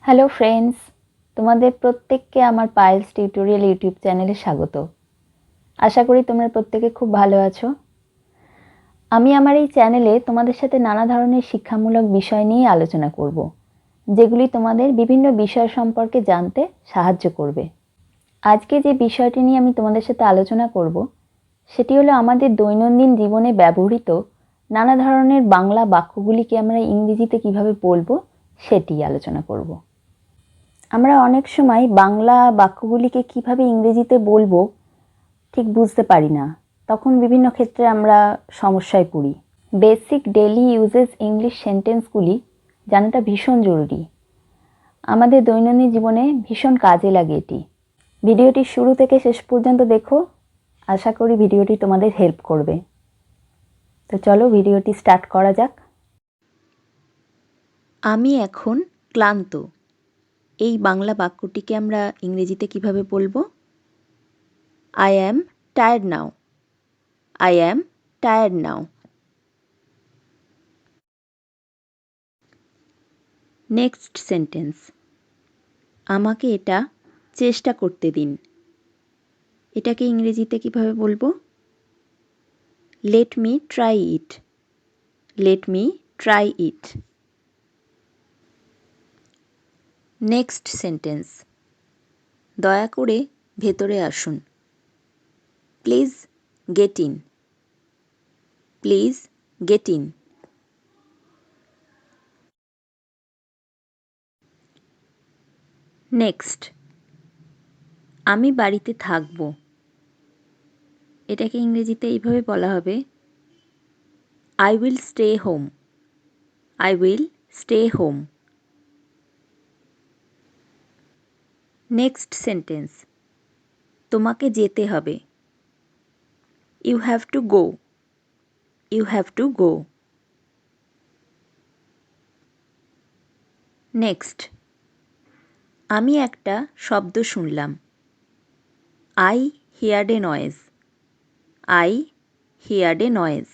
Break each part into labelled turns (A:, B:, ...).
A: Hello friends, তোমাদের প্রত্যেককে আমার পায়েলস টিউটোরিয়াল ইউটিউব চ্যানেলে স্বাগত। আশা করি তোমরা প্রত্যেকে খুব ভালো আছো। আমি আমার এই চ্যানেলে তোমাদের সাথে নানা ধরনের শিক্ষামূলক বিষয় নিয়ে আলোচনা করব, যেগুলি তোমাদের বিভিন্ন বিষয় সম্পর্কে জানতে সাহায্য করবে। আজকে যে বিষয়টি নিয়ে আমি তোমাদের সাথে আলোচনা করব, সেটি হলো আমাদের দৈনন্দিন জীবনে ব্যবহৃত নানা ধরনের বাংলা বাক্যগুলিকে আমরা ইংরেজিতে কিভাবে বলবো সেটি আলোচনা করব। আমরা অনেক সময় বাংলা বাক্যগুলিকে কিভাবে ইংরেজিতে বলবো ঠিক বুঝতে পারি না, তখন বিভিন্ন ক্ষেত্রে আমরা সমস্যায় পড়ি। বেসিক ডেইলি ইউজেস ইংলিশ সেন্টেন্সগুলি জানাটা ভীষণ জরুরি। আমাদের দৈনন্দিন জীবনে ভীষণ কাজে লাগে এটি। ভিডিওটি শুরু থেকে শেষ পর্যন্ত দেখো, আশা করি ভিডিওটি তোমাদের হেল্প করবে। তো চলো ভিডিওটি স্টার্ট করা যাক। আমি এখন ক্লান্ত, এই বাংলা বাক্যটিকে আমরা ইংরেজিতে কিভাবে বলবো? I am tired now. I am tired now. Next sentence, আমাকে এটা চেষ্টা করতে দিন। এটাকে ইংরেজিতে কিভাবে বলবো? Let me try it. Let me try it. Next sentence, দয়া করে ভেতরে আসুন। Please get in. Please get in. Next, আমি বাড়িতে থাকব। এটাকে ইংরেজিতে এইভাবে বলা হবে, I will stay home. I will stay home. Next sentence, তোমাকে যেতে হবে। You have to go. You have to go. Next, আমি একটা শব্দ শুনলাম। I heard a noise. I heard a noise.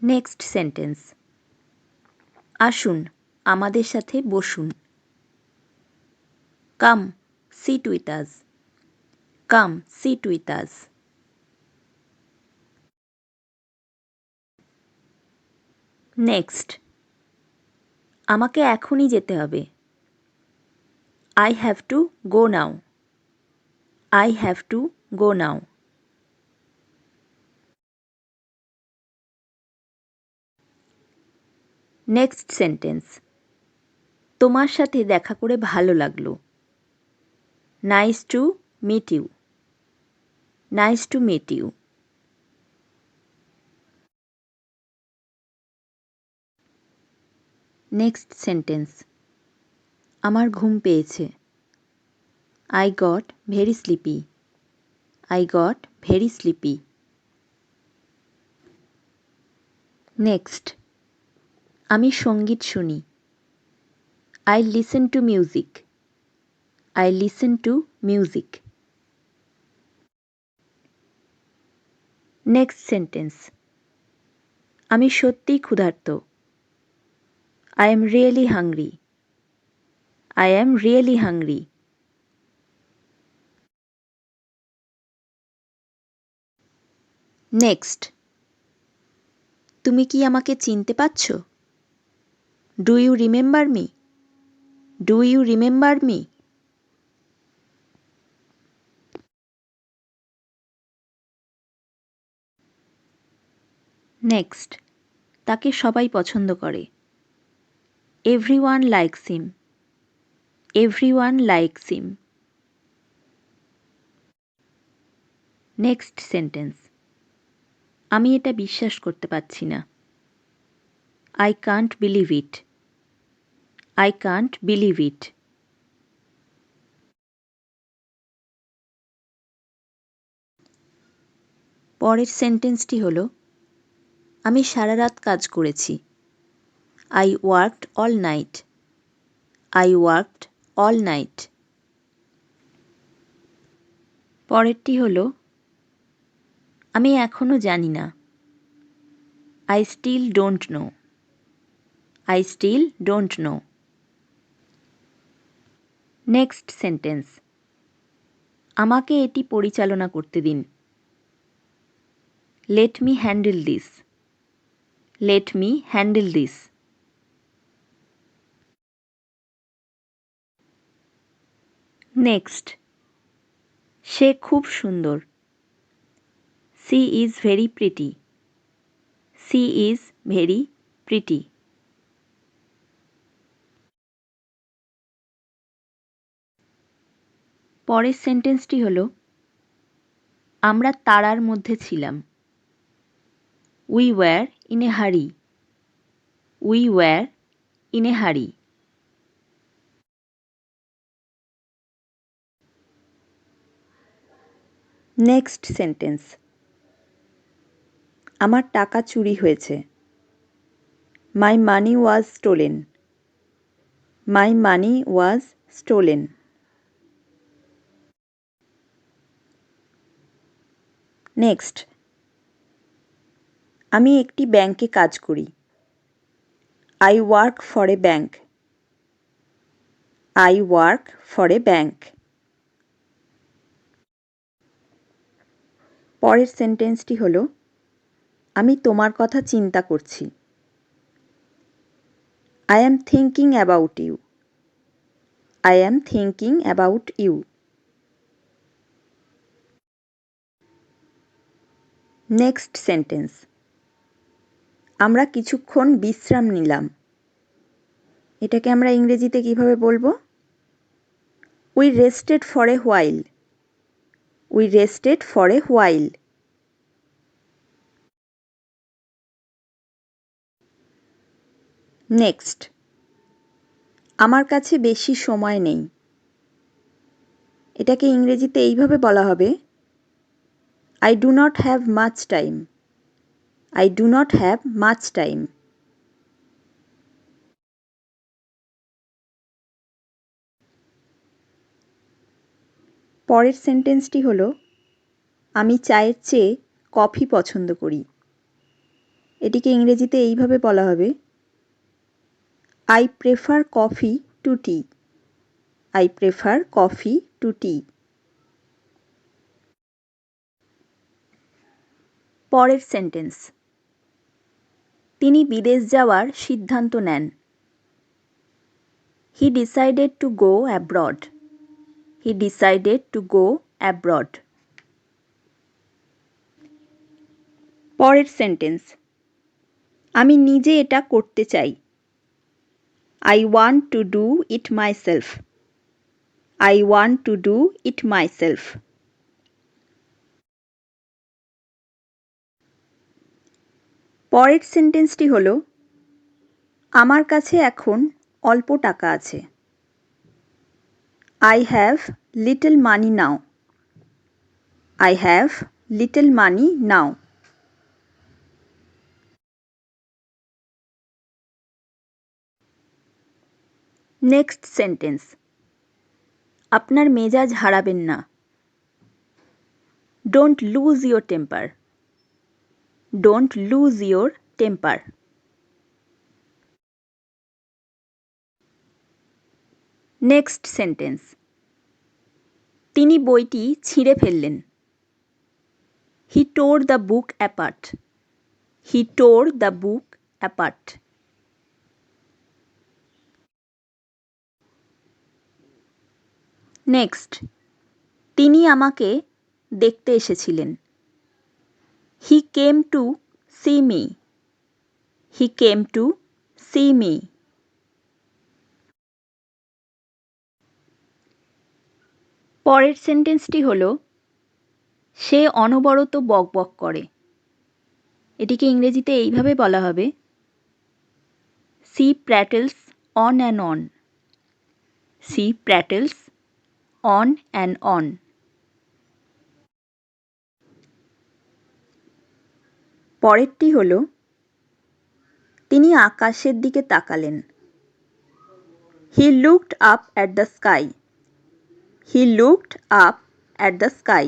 A: Next sentence, আসুন আমাদের সাথে বসুন। Come sit with us. Come sit with us. Next, আমাকে এখনই যেতে হবে। I have to go now. I have to go now. Next sentence, তোমার সাথে দেখা করে ভালো লাগলো। Nice to meet you. Nice to meet you. Next sentence, আমার ঘুম পেয়েছে। I got very sleepy. I got very sleepy. Next, আমি সঙ্গীত শুনি। I listen to music. I listen to music. Next sentence, আমি সত্যিই ক্ষুধার্ত। I am really hungry. I am really hungry. Next, তুমি কি আমাকে চিনতে পারছো? Do you remember me? Do you remember me? Next, তাকে সবাই পছন্দ করে। Everyone likes him. Everyone likes him. Next sentence, আমি এটা বিশ্বাস করতে পারছি না। I can't believe it. I can't believe it. পরের সেন্টেন্সটি হলো, আমি সারা রাত কাজ করেছি। I worked all night. I worked all night. পরেরটি হলো, আমি এখনো জানি না। I still don't know. I still don't know. Next sentence. আমাকে এটি পরিচালনা করতে দিন। Let me handle this. Let me handle this. Next. সে খুব সুন্দর। She is very pretty. She is very pretty. পরের সেন্টেন্সটি হলো আমরা তাড়ার মধ্যে ছিলাম। We were in a hurry. We were in a hurry. Next sentence. আমার টাকা চুরি হয়েছে। My money was stolen. My money was stolen. Next. আমি একটি ব্যাংকে কাজ করি। I work for a bank. I work for a bank. পরের সেন্টেন্সটি হলো আমি তোমার কথা চিন্তা করছি। I am thinking about you. I am thinking about you. Next sentence. আমরা কিছুক্ষণ বিশ্রাম নিলাম। এটাকে আমরা ইংরেজিতে কিভাবে বলবো? We rested for a while. We rested for a while. Next. আমার কাছে বেশি সময় নেই। এটাকে ইংরেজিতে এইভাবে বলা হবে I do not have much time. I do not have much time. পরের সেন্টেন্সটি হলো আমি চায়ের চেয়ে কফি পছন্দ করি। এটিকে ইংরেজিতে এইভাবে বলা হবে I prefer coffee to tea. I prefer coffee to tea. পরের সেন্টেন্স তিনি বিদেশ যাওয়ার সিদ্ধান্ত নেন। He decided to go abroad. He decided to go abroad. পরের সেন্টেন্স আমি নিজে এটা করতে চাই। I want to do it myself. I want to do it myself. পরের সেন্টেন্সটি হলো আমার কাছে এখন অল্প টাকা আছে। I have little money now. I have little money now. Next sentence আপনার মেজাজ হারাবেন না। Don't lose your temper. Don't lose your temper. Next sentence তিনি বইটি ছিঁড়ে ফেললেন। He tore the book apart. He tore the book apart. Next তিনি আমাকে দেখতে এসেছিলেন। He came to see me. He came to see me. পরের সেন্টেন্সটি হলো সে অনবরত বকবক করে। এটিকে ইংরেজিতে এইভাবে বলা হবে She prattles on and on. She prattles on and on. পরেরটি হলো তিনি আকাশের দিকে তাকালেন। He looked up at the sky. He looked up at the sky.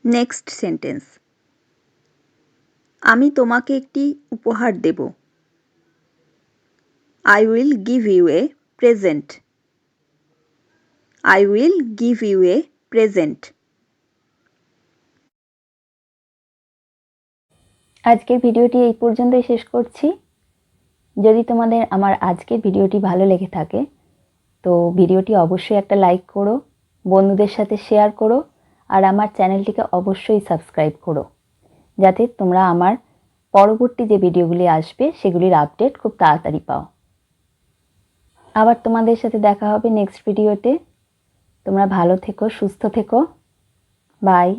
B: Next sentence, আমি তোমাকে একটি উপহার দেব। I will give you a present. I will give you a present.
A: আজকের ভিডিওটি এই পর্যন্তই শেষ করছি। যদি তোমাদের আমার আজকের ভিডিওটি ভালো লেগে থাকে তো ভিডিওটি অবশ্যই একটা লাইক করো, বন্ধুদের সাথে শেয়ার করো আর আমার চ্যানেলটিকে অবশ্যই সাবস্ক্রাইব করো, যাতে তোমরা আমার পরবর্তী যে ভিডিওগুলি আসবে সেগুলির আপডেট খুব তাড়াতাড়ি পাও। আবার তোমাদের সাথে দেখা হবে নেক্সট ভিডিওতে। তোমরা ভালো থেকো, সুস্থ থেকো। বাই।